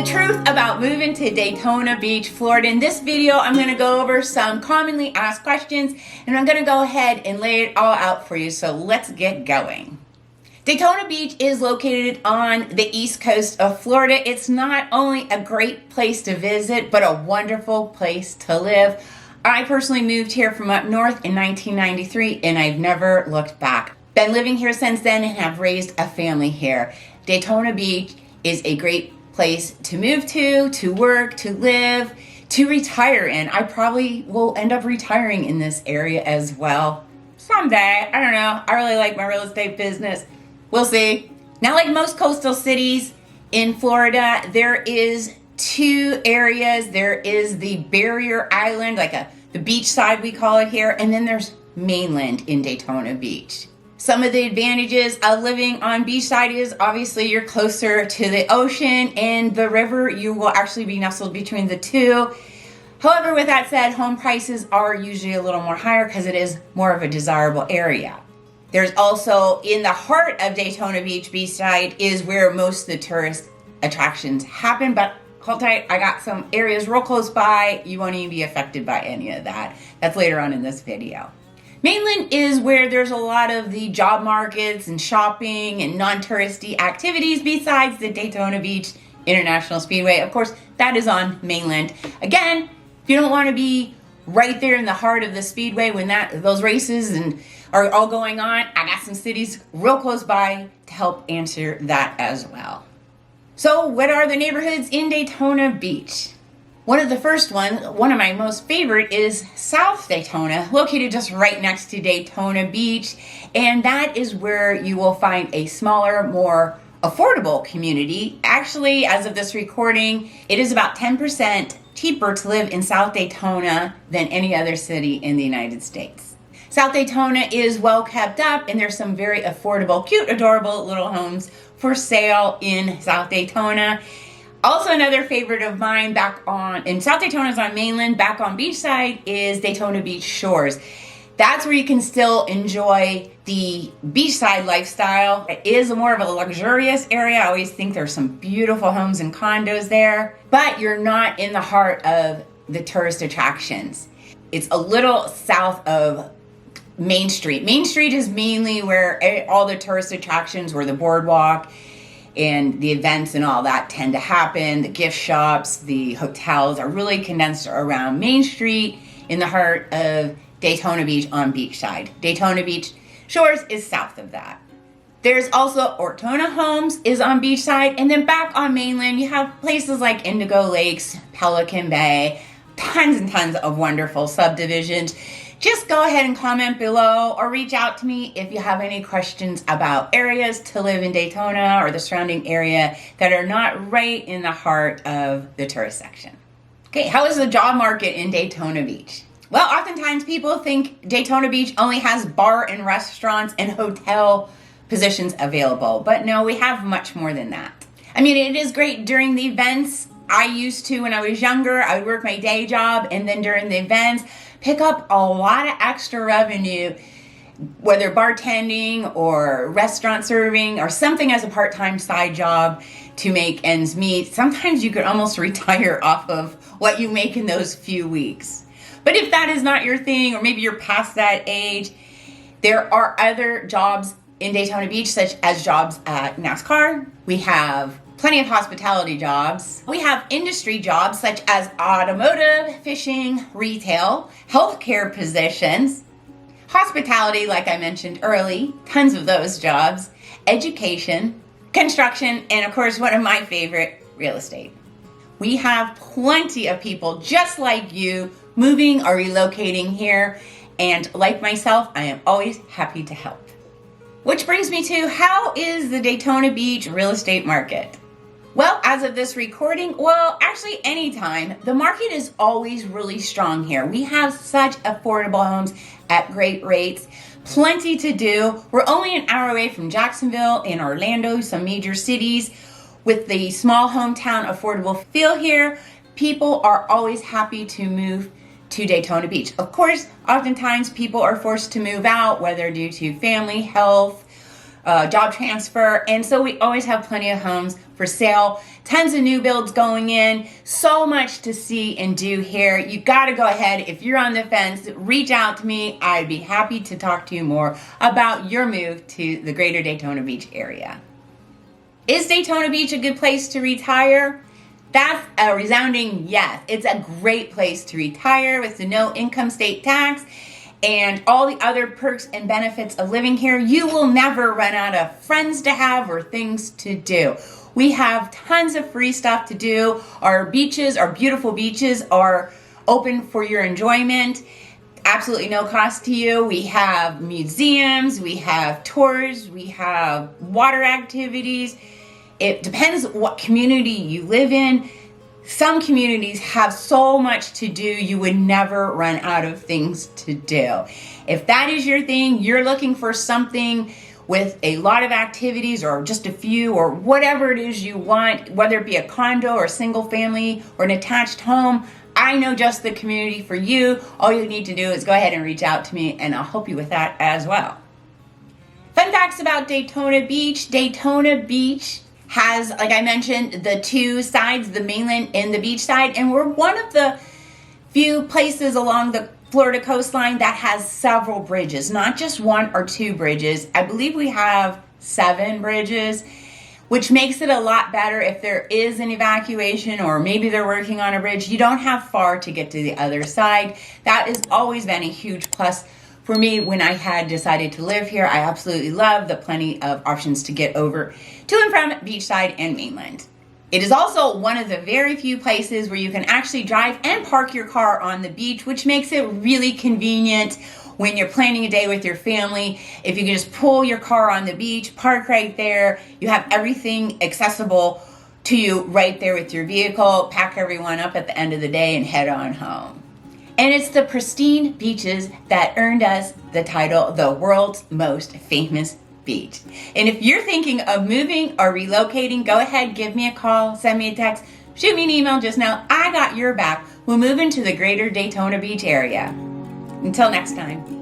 The truth about moving to Daytona Beach, Florida. In this video, I'm going to go over some commonly asked questions, and I'm going to go ahead and lay it all out for you. So let's get going. Daytona Beach is located on the east coast of Florida. It's not only a great place to visit, but a wonderful place to live. I personally moved here from up north in 1993, and I've never looked back. Been living here since then and have raised a family here. Daytona Beach is a great place to move to work, to live, to retire in. I probably will end up retiring in this area as well. Someday, I don't know. I really like my real estate business. We'll see. Now, like most coastal cities in Florida, there is two areas. There is the barrier island, the beachside we call it here, and then there's Mainland in Daytona Beach. Some of the advantages of living on beachside is obviously you're closer to the ocean and the river. You will actually be nestled between the two. However, with that said, home prices are usually a little more higher because it is more of a desirable area. There's also, in the heart of Daytona Beach, beachside is where most of the tourist attractions happen, but hold tight, I got some areas real close by. You won't even be affected by any of that. That's later on in this video. Mainland is where there's a lot of the job markets and shopping and non-touristy activities besides the Daytona Beach International Speedway. Of course, that is on Mainland. Again, if you don't want to be right there in the heart of the speedway when those races are all going on, I got some cities real close by to help answer that as well. So what are the neighborhoods in Daytona Beach? One of the first ones, one of my most favorite, is South Daytona, located just right next to Daytona Beach. And that is where you will find a smaller, more affordable community. Actually, as of this recording, it is about 10% cheaper to live in South Daytona than any other city in the United States. South Daytona is well kept up, and there's some very affordable, cute, adorable little homes for sale in South Daytona. Also, another favorite of mine in South Daytona is on Mainland, back on Beachside is Daytona Beach Shores. That's where you can still enjoy the beachside lifestyle. It is more of a luxurious area. I always think there's some beautiful homes and condos there, but you're not in the heart of the tourist attractions. It's a little south of Main Street. Main Street is mainly where all the tourist attractions, where the boardwalk and the events and all that tend to happen. The gift shops, the hotels are really condensed around Main Street in the heart of Daytona Beach on Beachside. Daytona Beach Shores is south of that. There's also Ortona Homes is on Beachside, and then back on Mainland you have places like Indigo Lakes, Pelican Bay, tons and tons of wonderful subdivisions. Just go ahead and comment below or reach out to me if you have any questions about areas to live in Daytona or the surrounding area that are not right in the heart of the tourist section. Okay, how is the job market in Daytona Beach? Well, oftentimes people think Daytona Beach only has bar and restaurants and hotel positions available, but no, we have much more than that. I mean, it is great during the events. I used to, when I was younger, I would work my day job, and then during the events, pick up a lot of extra revenue, whether bartending or restaurant serving or something as a part-time side job to make ends meet. Sometimes you could almost retire off of what you make in those few weeks. But if that is not your thing, or maybe you're past that age, there are other jobs in Daytona Beach, such as jobs at NASCAR. We have plenty of hospitality jobs. We have industry jobs such as automotive, fishing, retail, healthcare positions, hospitality, like I mentioned early, tons of those jobs, education, construction, and of course, one of my favorite, real estate. We have plenty of people just like you moving or relocating here, and like myself, I am always happy to help. Which brings me to, how is the Daytona Beach real estate market? Well, as of this recording, actually anytime, the market is always really strong here. We have such affordable homes at great rates, plenty to do. We're only an hour away from Jacksonville and Orlando, some major cities. With the small hometown affordable feel here, people are always happy to move to Daytona Beach. Of course, oftentimes people are forced to move out, whether due to family, health, job transfer, and so we always have plenty of homes for for sale. Tons of new builds going in. So much to see and do here. You got to go ahead. If you're on the fence, reach out to me. I'd be happy to talk to you more about your move to the greater Daytona Beach area. Is Daytona Beach a good place to retire? That's a resounding yes. It's a great place to retire with the no income state tax and all the other perks and benefits of living here. You will never run out of friends to have or things to do. We have tons of free stuff to do. Our beaches, our beautiful beaches, are open for your enjoyment. Absolutely no cost to you. We have museums, we have tours, we have water activities. It depends what community you live in. Some communities have so much to do, you would never run out of things to do. If that is your thing, you're looking for something with a lot of activities or just a few or whatever it is you want, whether it be a condo or single family or an attached home, I know just the community for you. All you need to do is go ahead and reach out to me and I'll help you with that as well. Fun facts about Daytona Beach. Daytona Beach has, like I mentioned, the two sides, the mainland and the beach side, and we're one of the few places along the Florida coastline that has several bridges, not just one or two bridges. I believe we have 7 bridges, which makes it a lot better if there is an evacuation or maybe they're working on a bridge. You don't have far to get to the other side. That has always been a huge plus for me when I had decided to live here. I absolutely love the plenty of options to get over to and from Beachside and Mainland. It is also one of the very few places where you can actually drive and park your car on the beach, which makes it really convenient when you're planning a day with your family. If you can just pull your car on the beach, park right there, you have everything accessible to you right there with your vehicle, pack everyone up at the end of the day and head on home. And it's the pristine beaches that earned us the title, the world's most famous beach. And if you're thinking of moving or relocating, go ahead, give me a call, send me a text, shoot me an email. Just know I got your back. We'll move into the greater Daytona Beach area. Until next time.